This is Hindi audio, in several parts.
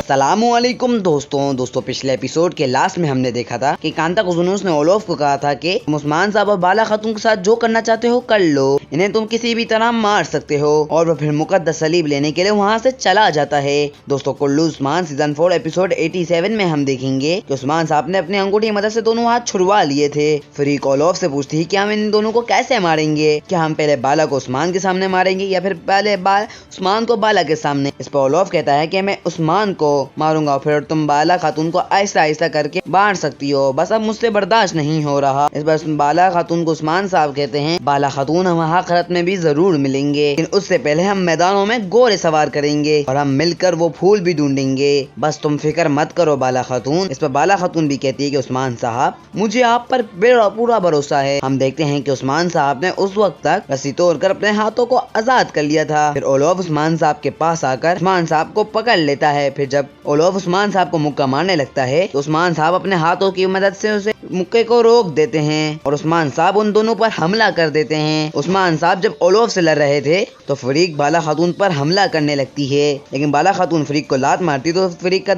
अस्सलामुअलैकुम दोस्तों पिछले एपिसोड के लास्ट में हमने देखा था कि कांता कुजुनूस ने ओलोफ को कहा था कि तुम उस्मान साहब और बाला खातून के साथ जो करना चाहते हो कर लो, इन्हें तुम किसी भी तरह मार सकते हो। और वो फिर मुकद्दस सलीब लेने के लिए वहाँ से चला जाता है। दोस्तों कुल्लू उस्मान सीजन 4 एपिसोड 87 में हम देखेंगे कि उस्मान साहब ने अपनी अंगूठी की मदद से दोनों हाथ छुड़वा लिए थे। फ्रीक ओलोफ से पूछती है कि हम इन दोनों को कैसे मारेंगे, क्या हम पहले बाला को उस्मान के सामने मारेंगे या फिर पहले उस्मान को बाला के सामने। इस पर ओलोफ कहता है कि मैं उस्मान को मारूंगा, फिर तुम बाला खातून को आहिस्ता आहिस्ता करके मार सकती हो, बस अब मुझसे बर्दाश्त नहीं हो रहा। इस पर बाला खातून को उस्मान साहब कहते हैं बाला खातून हम आखिरत में भी जरूर मिलेंगे, लेकिन उससे पहले हम मैदानों में घोड़े सवार करेंगे और हम मिलकर वो फूल भी ढूंढेंगे, बस तुम फिक्र मत करो बाला खातून। इस पर बाला खातून भी कहती है कि उस्मान साहब मुझे आप पर पूरा भरोसा है। हम देखते हैं कि उस्मान साहब ने उस वक्त तक रस्सी तोड़कर अपने हाथों को आजाद कर लिया था। फिर ओलोफ उस्मान साहब के पास आकर उस्मान साहब को पकड़ लेता है। फिर जब ओलोफ उस्मान साहब को मुक्का मारने लगता है तो उस्मान साहब अपने हाथों की मदद से उसे मुक्के को रोक देते हैं और उस्मान साहब उन दोनों पर हमला कर देते हैं। उस्मान साहब जब ओलोफ से लड़ रहे थे तो फरीक बाला खातून पर हमला करने लगती है, लेकिन बाला खातून फरीक को लात मारती तो फरीक का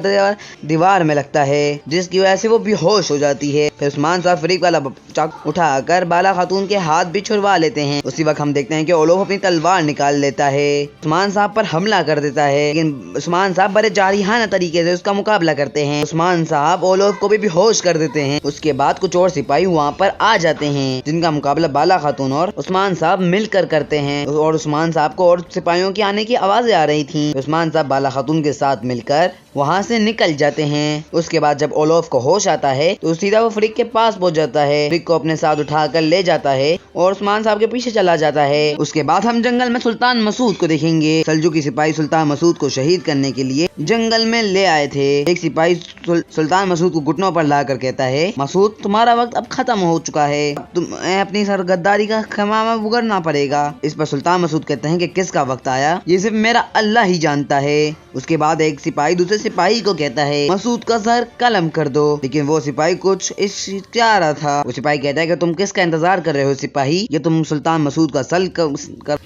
दीवार में लगता है, जिसकी वजह से वो बेहोश हो जाती है। फिर उस्मान साहब फरीक वाला चाकू उठाकर बाला खातून के हाथ भी छुड़वा लेते हैं। उसी वक्त हम देखते हैं कि ओलोफ अपनी तलवार निकाल लेता है, उस्मान साहब पर हमला कर देता है, लेकिन उस्मान साहब बड़े जारिहाना तरीके से उसका मुकाबला करते हैं। उस्मान साहब ओलोफ को भी बेहोश कर देते हैं। उसके बाद कुछ और सिपाही वहाँ पर आ जाते हैं, जिनका मुकाबला बाला खातून और उस्मान साहब मिलकर करते हैं। और उस्मान साहब को और सिपाहियों की आने की आवाजें आ रही थी। उस्मान साहब बाला खातून के साथ मिलकर वहाँ से निकल जाते हैं। उसके बाद जब ओलोफ को होश आता है तो सीधा वो फरीक के पास पहुंच जाता है, फरीक को अपने साथ उठाकर ले जाता है और उस्मान साहब के पीछे चला जाता है। उसके बाद हम जंगल में सुल्तान मसूद को देखेंगे। सल्जूकी सिपाही सुल्तान मसूद को शहीद करने के लिए जंगल में ले आए थे। एक सिपाही सुल्तान मसूद को घुटनों पर लाकर कहता है मसूद तुम्हारा वक्त अब खत्म हो चुका है, तुम्हें अपनी सरगद्दारी का खिमामा भुगतना पड़ेगा। इस पर सुल्तान मसूद कहते हैं कि किसका वक्त आया ये सिर्फ मेरा अल्लाह ही जानता है। उसके बाद एक सिपाही दूसरे सिपाही को कहता है मसूद का सर कलम कर दो, लेकिन वो सिपाही कुछ चाह रहा था। वो सिपाही कहता है कि तुम किसका इंतजार कर रहे हो सिपाही, ये तुम सुल्तान मसूद का सर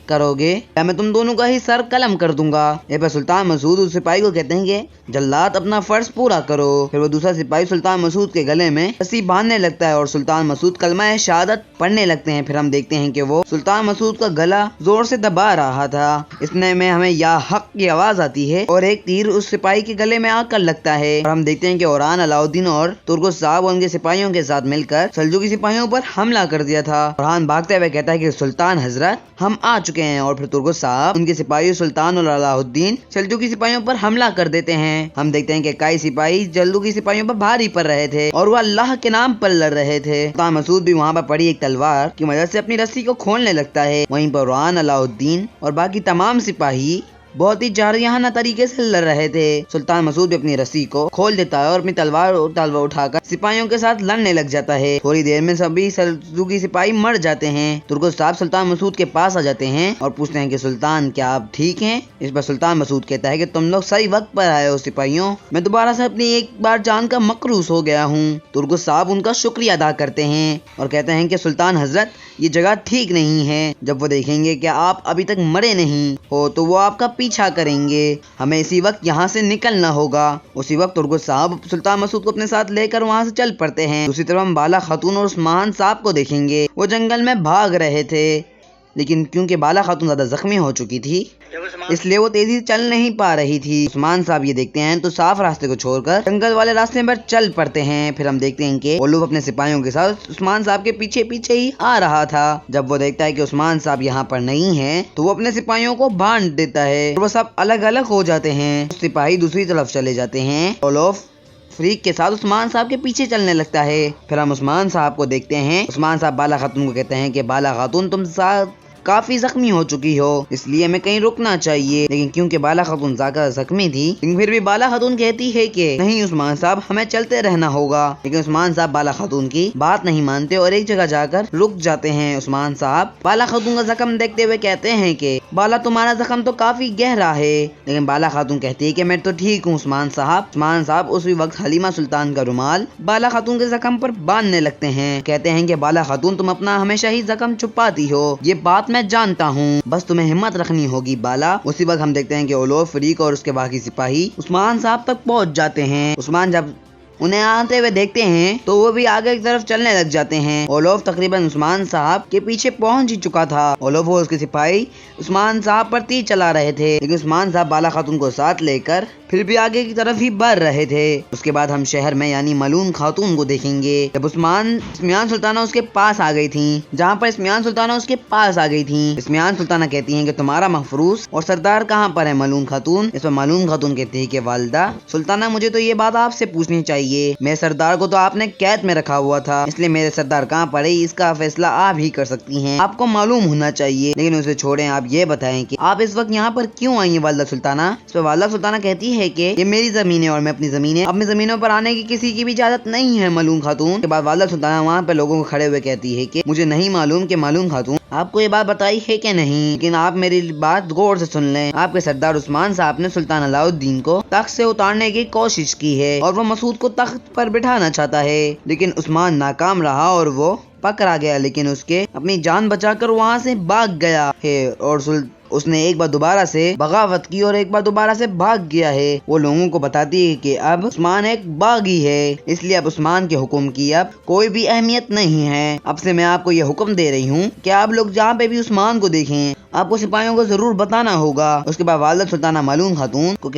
करोगे या मैं तुम दोनों का ही सर कलम कर दूंगा। ये पर सुल्तान मसूद उस सिपाही को कहते हैं कि जल्लाद अपना फर्ज पूरा करो। फिर वो दूसरा सिपाही सुल्तान मसूद के गले में रस्सी बांधने लगता है और सुल्तान मसूद कलमा शहादत पढ़ने लगते हैं। फिर हम देखते हैं कि वो सुल्तान मसूद का गला जोर से दबा रहा था। इसने में हमें या हक की आवाज आती है और एक तीर उस सिपाही के गले में आकर लगता है और हम देखते हैं कि औरान अलाउद्दीन और तुर्गुस साहब उनके सिपाहियों के साथ मिलकर सल्जूकी सिपाहियों पर हमला कर दिया था। औरान भागते हुए कहता है कि सुल्तान हजरत हम आ चुके हैं और फिर तुर्गुस साहब उनके सिपाही सुल्तान और अलाउद्दीन सल्जूकी सिपाहियों पर हमला कर देते हैं। हम देखते हैं कि कई सिपाही सल्जूकी सिपाहियों पर भारी पड़ रहे थे और वो अल्लाह के नाम पर लड़ रहे थे। सुल्तान मसूद भी वहाँ पर पड़ी एक तलवार की मदद से अपनी रस्सी को खोलने लगता है। वहीं पर औरान अलाउद्दीन और बाकी तमाम सिपाही बहुत ही जारिहाना तरीके से लड़ रहे थे। सुल्तान मसूद भी अपनी रस्सी को खोल देता है और अपनी तलवार उठाकर सिपाहियों के साथ लड़ने लग जाता है। थोड़ी देर में सभी सल्जूकी सिपाही मर जाते हैं। तुर्गुस साहब सुल्तान मसूद के पास आ जाते हैं और पूछते हैं कि सुल्तान क्या आप ठीक हैं। इस पर सुल्तान मसूद कहता है कि तुम लोग सही वक्त पर आए हो सिपाहियों, मैं दोबारा से अपनी एक बार जान का मकरूस हो गया हूँ। तुर्गुस साहब उनका शुक्रिया अदा करते हैं और कहते हैं कि सुल्तान हजरत ये जगह ठीक नहीं है, जब वो देखेंगे कि आप अभी तक मरे नहीं हो तो वो आपका पीछा करेंगे, हमें इसी वक्त यहाँ से निकलना होगा। उसी वक्त तुर्गुस साहब सुल्तान मसूद को अपने साथ लेकर वहाँ से चल पड़ते हैं। दूसरी तरफ हम बाला खातून और उस्मान साहब को देखेंगे। वो जंगल में भाग रहे थे, लेकिन क्योंकि बाला खातून ज्यादा जख्मी हो चुकी थी इसलिए वो तेजी से चल नहीं पा रही थी। उस्मान साहब ये देखते हैं तो साफ रास्ते को छोड़कर जंगल वाले रास्ते पर चल पड़ते हैं। फिर हम देखते हैं कि ओलोफ अपने सिपाहियों के साथ उस्मान साहब के पीछे पीछे ही आ रहा था। जब वो देखता है कि उस्मान साहब यहाँ पर नहीं है तो वो अपने सिपाहियों को बांध देता है और वो सब अलग अलग हो जाते हैं। सिपाही दूसरी तरफ चले जाते हैं। ओलोफ फरीक के साथ उस्मान साहब के पीछे चलने लगता है। फिर हम उस्मान साहब को देखते हैं। उस्मान साहब बाला खातून को कहते हैं कि बाला खातून तुम काफी जख्मी हो चुकी हो, इसलिए हमें कहीं रुकना चाहिए। लेकिन क्योंकि बाला खातून ज्यादा जख्मी थी, लेकिन फिर भी बाला खातून कहती है कि नहीं उस्मान साहब हमें चलते रहना होगा। लेकिन उस्मान साहब बाला खातून की बात नहीं मानते और एक जगह जाकर रुक जाते हैं। उस्मान साहब बाला खातून का जख्म देखते हुए कहते हैं कि बाला तुम्हारा जख्म तो काफी गहरा है। लेकिन बाला खातून कहती है कि मैं तो ठीक हूँ उस्मान साहब। उस्मान साहब उसी वक्त हलीमा सुल्तान का रुमाल बाला खातून के जख्म पर बांधने लगते हैं। कहते हैं कि बाला खातून तुम अपना हमेशा ही जख्म छुपाती हो, ये बात मैं जानता हूँ, बस तुम्हें हिम्मत रखनी होगी बाला। उसी वक्त हम देखते हैं कि ओलोफ, फरीक और उसके बाकी सिपाही उस्मान साहब तक पहुँच जाते हैं। उस्मान जब उन्हें आते हुए देखते हैं तो वो भी आगे की तरफ चलने लग जाते हैं। ओलोफ तकरीबन उस्मान साहब के पीछे पहुंच ही चुका था। ओलोफ और उसके सिपाही उस्मान साहब पर तीर चला रहे थे, लेकिन उस्मान साहब बाला खातून को साथ लेकर फिर भी आगे की तरफ ही बढ़ रहे थे। उसके बाद हम शहर में यानी मलून खातून को देखेंगे। जब इस्मियान सुल्ताना उसके पास आ गई थी, जहाँ पर इस्मियान सुल्ताना उसके पास आ गई थी, इस्मियान सुल्ताना कहती हैं कि तुम्हारा महफरूज और सरदार कहाँ पर है मलून खातून। इस पर मलून खातून कहती है कि वालिदा सुल्ताना, मुझे तो ये बात आपसे पूछनी चाहिए। मेरे सरदार को तो आपने कैद में रखा हुआ था, इसलिए मेरे सरदार कहाँ पर है इसका फैसला आप ही कर सकती हैं, आपको मालूम होना चाहिए। लेकिन उसे छोड़ें, आप ये बताएं कि आप इस वक्त यहाँ पर क्यों आई हैं वालिदा सुल्ताना। इस पर वालिदा सुल्ताना कहती है कि ये मेरी जमीन है और मैं अपनी जमीनों पर आने की किसी की भी इजाजत नहीं है मलून खातून। के बाद वालिदा सुल्ताना वहाँ पे लोगों को खड़े हुए कहती है कि मुझे नहीं मालूम कि मलून खातून आपको ये बात बताई है कि नहीं, लेकिन आप मेरी बात गौर से सुन लें। आपके सरदार उस्मान साहब ने सुल्तान अलाउद्दीन को तख्त से उतारने की कोशिश की है और वो मसूद को तख्त पर बिठाना चाहता है, लेकिन उस्मान नाकाम रहा और वो पकड़ा गया, लेकिन उसके अपनी जान बचाकर वहाँ से भाग गया है और उसने एक बार दोबारा से बगावत की और एक बार दोबारा से भाग गया है। वो लोगों को बताती है कि अब उस्मान एक बागी है, इसलिए अब उस्मान के हुक्म की अब कोई भी अहमियत नहीं है। अब से मैं आपको ये हुक्म दे रही हूँ कि आप लोग जहाँ पे भी उस्मान को देखें आपको सिपाहियों को जरूर बताना होगा। उसके बाद वालिदा सुल्ताना मलून खातून को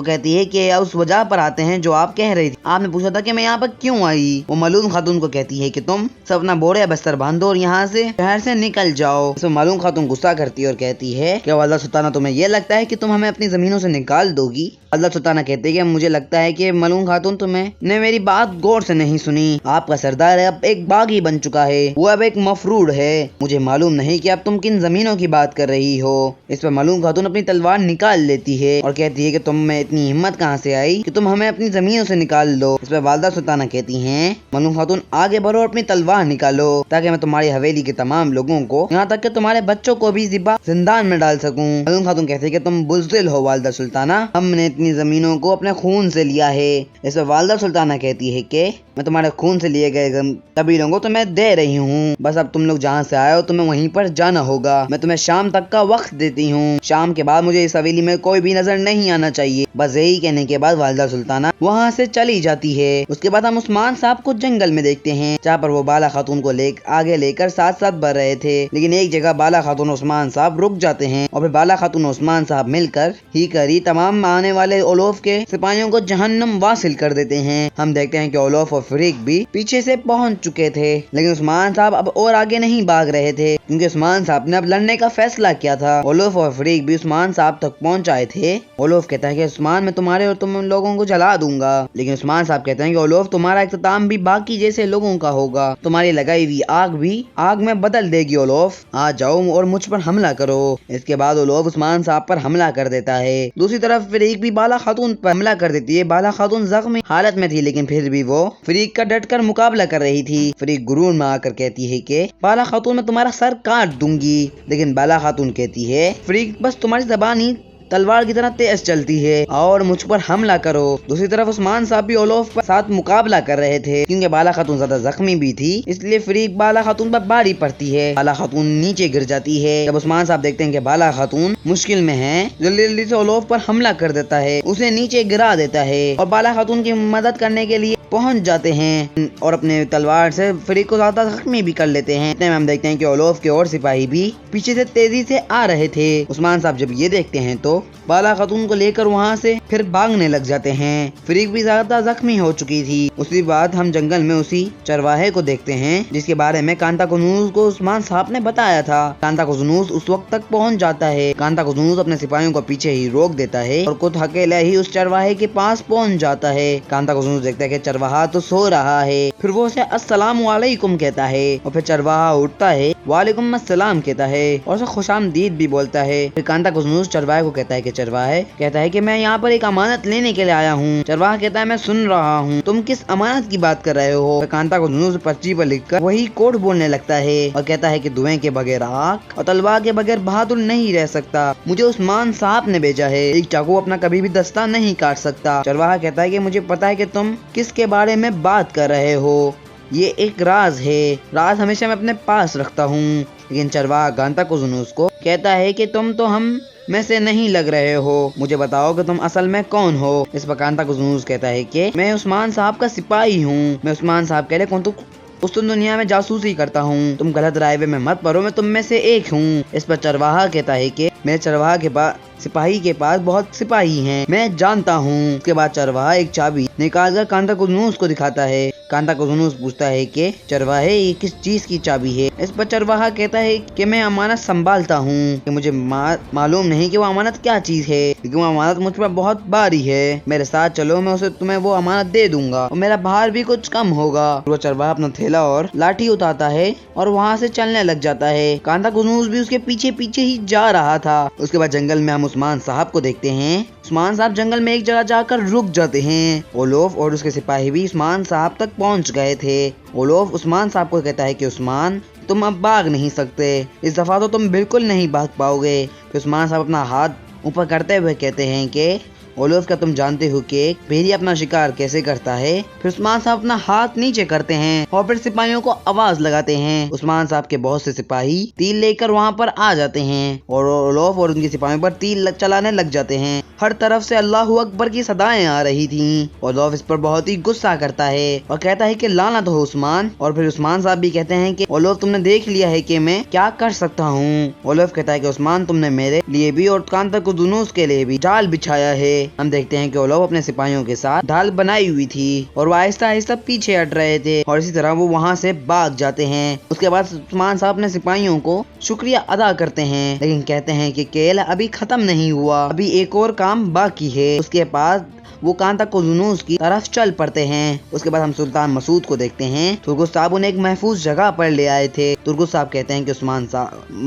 कहती है कि उस वजह पर आते हैं जो आप कह रही थी। आपने पूछा था कि मैं यहाँ पर क्यों आई। वो मलून खातून को कहती है कि तुम सब अपना बोरे बस्तर बांधो और यहाँ से शहर से निकल जाओ। इसमें मलून खातून गुस्सा करती है और कहती है कि वालिदा सुल्ताना, तुम्हें यह लगता है कि तुम हमें अपनी जमीनों से निकाल दोगी। वालिदा सुल्ताना कहती है कि मुझे लगता है कि मलून खातून तुमने मेरी बात गौर से नहीं सुनी। आपका सरदार अब एक बागी बन चुका है, वो अब एक मफरूर है। मुझे मालूम नहीं कि अब तुम किन जमीनों की बात कर रही हो। इस पर मलून खातून अपनी तलवार निकाल लेती है और कहती है कि तुम में इतनी हिम्मत कहाँ से आई कि तुम हमें अपनी जमीनों से निकाल दो। इस पर वालिदा सुल्ताना कहती हैं, मलून खातून आगे बढ़ो और अपनी तलवार निकालो ताकि मैं तुम्हारी हवेली के तमाम लोगों को, यहाँ तक कि तुम्हारे बच्चों को भी जिंदान में डाल सकूं। मलून खातून कहती है कि तुम बुज़दिल हो वालिदा सुल्ताना, हमने इतनी जमीनों को अपने खून से लिया है। इस पर वालिदा सुल्ताना कहती है कि मैं तुम्हारे खून से लिए गए कबीलों को तुम्हें दे रही हूँ, बस अब तुम लोग जहाँ से आए हो तुम्हें वहीं पर जाना होगा। मैं तुम्हें शाम तक का वक्त देती हूँ, शाम के बाद मुझे इस हवेली में कोई भी नजर नहीं आना चाहिए। बस यही कहने के बाद वालिदा सुल्ताना वहाँ से चली जाती है। उसके बाद हम उस्मान साहब को जंगल में देखते हैं, जहाँ पर वो बाला खातून को आगे लेकर साथ साथ बढ़ रहे थे, लेकिन एक जगह बाला खातून उस्मान साहब रुक जाते हैं और फिर बाला खातून उस्मान साहब मिलकर ही करी तमाम आने वाले ओलोफ के सिपाहियों को जहन्नम वासिल कर देते हैं। हम देखते हैं कि ओलोफ और फरीक भी पीछे से पहुंच चुके थे, लेकिन उस्मान साहब अब और आगे नहीं भाग रहे थे क्योंकि उस्मान साहब ने अब लड़ने का फैसला किया था। ओलोफ और फरीक भी उस्मान साहब तक पहुंच आए थे। ओलोफ कहता है कि उस्मान, मैं तुम्हारे और तुम लोगों को जला दूंगा, लेकिन उस्मान साहब कहते हैं कि ओलोफ, तुम्हारा इख्तिताम भी बाकी जैसे लोगों का होगा, तुम्हारी लगाई हुई आग भी आग में बदल देगी। ओलोफ, आ जाओ और मुझ पर हमला करो। इसके बाद ओलोफ उस्मान साहब पर हमला कर देता है। दूसरी तरफ फरीक भी बाला खातून पर हमला कर देती है। बाला खातून जख्मी हालत में थी, लेकिन फिर भी वो फरीक का डट कर मुकाबला कर रही थी। फरीक गुरूर में आकर कहती है कि बाला खातून, मैं तुम्हारा सर काट दूंगी, लेकिन बाला खातून कहती है, फरीक, बस तुम्हारी ज़बान ही तलवार की तरह तेज चलती है और मुझ पर हमला करो। दूसरी तरफ उस्मान साहब भी ओलोफ के साथ मुकाबला कर रहे थे, क्योंकि बाला खातून ज्यादा जख्मी भी थी, इसलिए फरीक बाला खातून पर भारी पड़ती है। बाला खातून नीचे गिर जाती है। जब उस्मान साहब देखते हैं कि बाला खातून मुश्किल में है, जल्दी जल्दी से ओलोफ पर हमला कर देता है, उसे नीचे गिरा देता है और बाला खातून की मदद करने के लिए पहुंच जाते हैं और अपने तलवार से फरीक को ज्यादा जख्मी भी कर लेते हैं। इतने में हम देखते हैं कि ओलोफ के और सिपाही भी पीछे से तेजी से आ रहे थे। उस्मान साहब जब ये देखते हैं तो बाला खातून को लेकर वहाँ से फिर भागने लग जाते हैं। फरीक भी ज्यादा जख्मी हो चुकी थी। उसी बाद हम जंगल में उसी चरवाहे को देखते हैं जिसके बारे में कांता कुनूस को उस्मान साहब ने बताया था। कांता कुनूस उस वक्त तक पहुँच जाता है। कांता कुनूस अपने सिपाहियों को पीछे ही रोक देता है और खुद अकेला ही उस चरवाहे के पास पहुँच जाता है। कांता कुनूस देखता है कि चरवाहा तो सो रहा है, फिर वो उसे अस्सलाम वालेकुम कहता है और फिर चरवाहा उठता है, वालेकुम अस्सलाम कहता है और उसे खुशामदीद भी बोलता है। फिर कांता कुनूस चरवाहे को कहता है कि चरवाहे कहता है कि मैं यहाँ पर एक एक अमानत लेने के लिए आया हूँ। चरवाहा कहता है मैं सुन रहा हूँ, तुम किस अमानत की बात कर रहे हो। कांता को जुनून से पर्ची पर लिखकर वही कोड बोलने लगता है और कहता है कि धुएं के बगैर आग और तलवार के बगैर बहादुर नहीं रह सकता। मुझे उस्मान साहब ने भेजा है, एक चाकू अपना कभी भी दस्ता नहीं काट सकता। चरवाहा कहता है कि मुझे पता है कि तुम किसके बारे में बात कर रहे हो, ये एक राज है, राज हमेशा मैं अपने पास रखता हूँ। लेकिन चरवाहा कांता को जुनून को कहता है कि तुम तो हम में से नहीं लग रहे हो, मुझे बताओ कि तुम असल में कौन हो। इस पर कांता को जुनून कहता है कि मैं उस्मान साहब का सिपाही हूँ। मैं उस्मान साहब कह रहे कौन तो उस दुनिया में जासूसी करता हूँ, तुम गलत रायवे में मत पड़ो, मैं तुम में से एक हूँ। इस पर चरवाहा कहता है कि मैं चरवाहा के पास सिपाही के पास बहुत सिपाही हैं, मैं जानता हूँ। उसके बाद चरवाहा एक चाबी निकालकर कांता को जुनून को दिखाता है। कांता को जुनून पूछता है कि चरवाहे ये किस चीज की चाबी है। इस पर चरवाहा कहता है कि मैं अमानत संभालता हूँ, कि मुझे मालूम नहीं कि वो अमानत क्या चीज है, लेकिन वो अमानत मुझ पर बहुत भारी है। मेरे साथ चलो, मैं उसे तुम्हें वो अमानत दे दूंगा और मेरा भार भी कुछ कम होगा। वो चरवाहा अपना थैला और लाठी उठाता है और वहाँ से चलने लग जाता है। कांता को जुनून भी उसके पीछे पीछे ही जा रहा था। उसके बाद जंगल में हम उस्मान साहब को देखते हैं। उस्मान साहब जंगल में एक जगह जाकर रुक जाते हैं। ओलोफ और उसके सिपाही भी उस्मान साहब तक पहुंच गए थे। ओलोफ उस्मान साहब को कहता है कि उस्मान तुम अब भाग नहीं सकते, इस दफा तो तुम बिल्कुल नहीं भाग पाओगे। फिर उस्मान साहब अपना हाथ ऊपर करते हुए कहते हैं कि ओलोफ क्या तुम जानते हो कि एक भेड़िया अपना शिकार कैसे करता है। फिर उस्मान साहब अपना हाथ नीचे करते हैं और फिर सिपाहियों को आवाज लगाते हैं। उस्मान साहब के बहुत से सिपाही तीर लेकर वहाँ पर आ जाते हैं और ओलोफ और उनके सिपाहियों पर तीर चलाने लग जाते हैं। हर तरफ से अल्लाहू अकबर की सदाएं आ रही थीं। ओलोफ इस पर बहुत ही गुस्सा करता है और कहता है कि लानत हो उस्मान। और फिर उस्मान साहब भी कहते हैं कि ओलोफ तुमने देख लिया है कि मैं क्या कर सकता हूँ। ओलोफ कहता है कि उस्मान तुमने मेरे लिए भी और कांता को जुनून के लिए भी जाल बिछाया है। हम देखते हैं कि ओलोफ अपने सिपाहियों के साथ ढाल बनाई हुई थी और वो आहिस्ता आहिस्ता पीछे हट रहे थे और इसी तरह वो वहाँ से भाग जाते हैं। उसके बाद उस्मान साहब अपने सिपाहियों को शुक्रिया अदा करते हैं, लेकिन कहते हैं कि खेल अभी खत्म नहीं हुआ, अभी एक और काम बाकी है। उसके बाद वो कांता को जुनून की तरफ चल पड़ते हैं। उसके बाद हम सुल्तान मसूद को देखते हैं। तुर्गुस साहब उन्हें एक महफूज जगह पर ले आए थे। तुर्गुस साहब कहते हैं कि उस्मान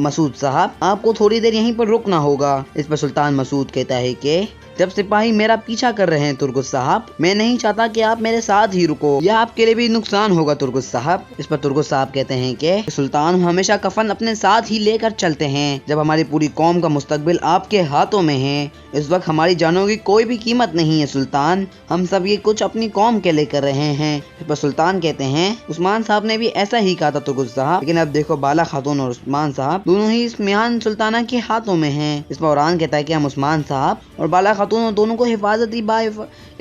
मसूद साहब आपको थोड़ी देर यहीं पर रुकना होगा। इस पर सुल्तान मसूद कहता है कि जब सिपाही मेरा पीछा कर रहे हैं तुर्गुस साहब, मैं नहीं चाहता कि आप मेरे साथ ही रुको, यह आपके लिए भी नुकसान होगा तुर्गुस साहब। इस पर तुर्गुस साहब कहते हैं कि सुल्तान हमेशा कफन अपने साथ ही लेकर चलते हैं। जब हमारी पूरी कौम का मुस्तकबिल आपके हाथों में है, इस वक्त हमारी जानों की कोई भी कीमत नहीं है सुल्तान, हम सब ये कुछ अपनी कौम के लिए कर रहे हैं। इस पर सुल्तान कहते हैं उस्मान साहब ने भी ऐसा ही कहा था तुर्गुस साहब, लेकिन अब देखो बाला खातून और उस्मान साहब दोनों ही इस मियान सुल्ताना के हाथों में हैं। इस पर औरान कहता है कि हम उस्मान साहब और बाला खातून दोनों को हिफाजती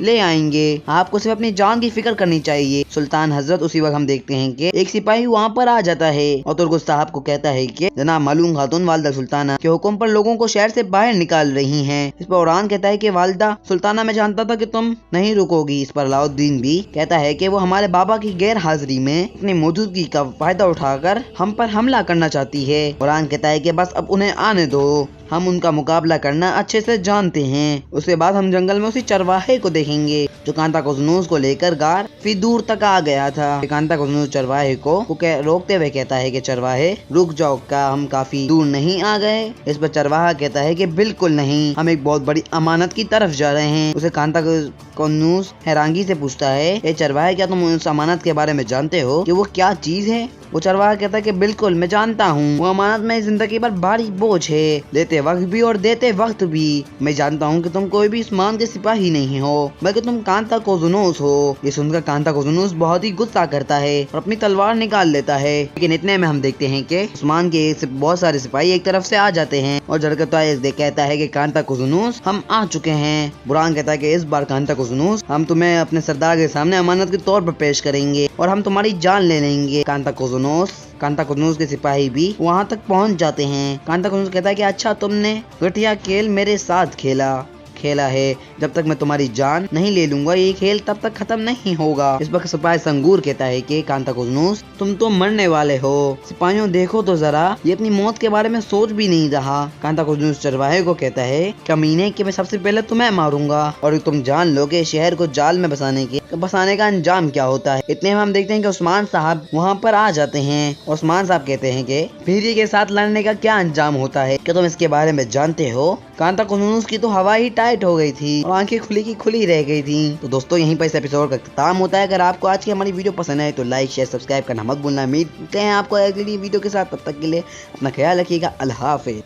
ले आएंगे, आपको सिर्फ अपनी जान की फिक्र करनी चाहिए। सुल्तान हजरत उसी वक्त हम देखते हैं कि एक सिपाही वहाँ पर आ जाता है और तुर्गुस साहब को कहता है कि जनाब मालूम खातून वालिदा सुल्ताना के हुक्म पर लोगों को शहर से बाहर निकाल रही हैं। इस पर औरान कहता है कि वालिदा सुल्ताना मैं जानता था कि तुम नहीं रुकोगी। इस पर अलाउद्दीन भी कहता है कि वो हमारे बाबा की गैर हाजिरी में अपनी मौजूदगी का फायदा उठाकर हम पर हमला करना चाहती है। औरान कहता है कि बस अब उन्हें आने दो, हम उनका मुकाबला करना अच्छे से जानते हैं। उसके बाद हम जंगल में उसी चरवाहे को देखेंगे जो कांता को जुनून को लेकर गार फिर दूर तक आ गया था। कांता को जुनून चरवाहे को रोकते हुए कहता है कि चरवाहे रुक जाओ, क्या हम काफी दूर नहीं आ गए। इस पर चरवाहा कहता है कि बिल्कुल नहीं, हम एक बहुत बड़ी अमानत की तरफ जा रहे हैं। उसे कांता को जुनून हैरानगी से पूछता है, ए चरवाहे क्या तुम उस अमानत के बारे में जानते हो कि वो क्या चीज है। वो चरवाहा कहता है कि बिल्कुल मैं जानता हूँ, वो अमानत में जिंदगी पर भारी बोझ है, लेते वक्त भी और देते वक्त भी। मैं जानता हूँ कि तुम कोई भी उस्मान के सिपाही नहीं हो, बल्कि तुम कांता को जुनून हो। ये सुनकर कांता को जुनून बहुत ही गुस्सा करता है और अपनी तलवार निकाल लेता है। लेकिन इतने में हम देखते हैं कि उस्मान के बहुत सारे सिपाही एक तरफ से आ जाते हैं और झड़कता कहता है कि कांता को जुनून हम आ चुके हैं। बुरान कहता है कि इस बार कांता को जुनून हम तुम्हें अपने सरदार के सामने अमानत के तौर पर पेश करेंगे और हम तुम्हारी जान ले लेंगे। कांता को जुनून के सिपाही भी वहाँ तक पहुँच जाते हैं। कांता को जुनून कहता है कि अच्छा तुमने घटिया खेल मेरे साथ खेला है, जब तक मैं तुम्हारी जान नहीं ले लूंगा ये खेल तब तक खत्म नहीं होगा। इस वक्त सिपाही संगूर कहता है कि कांता को जुनून तुम तो मरने वाले हो। सिपाहियों देखो तो जरा, ये अपनी मौत के बारे में सोच भी नहीं रहा। कांता को जुनून चरवाहे को कहता है कमीने कि मैं सबसे पहले तुम्हें मारूंगा और तुम जान लो कि शहर को जाल में बसाने का अंजाम क्या होता है। इतने में हम देखते हैं कि उस्मान साहब वहाँ पर आ जाते हैं। उस्मान साहब कहते हैं कि भेड़िए के साथ लड़ने का क्या अंजाम होता है, क्या तुम इसके बारे में जानते हो। कांता को जुनून की तो हवा ही टाइट टाइट हो गई थी और आंखें खुली की खुली रह गई थी। तो दोस्तों यहीं पर इस एपिसोड का खत्म होता है। अगर आपको आज की हमारी वीडियो पसंद आए तो लाइक शेयर सब्सक्राइब करना मत भूलना। मिलते हैं आपको अगली वीडियो के साथ, तब तक के लिए अपना ख्याल रखिएगा। अल्लाह हाफिज़।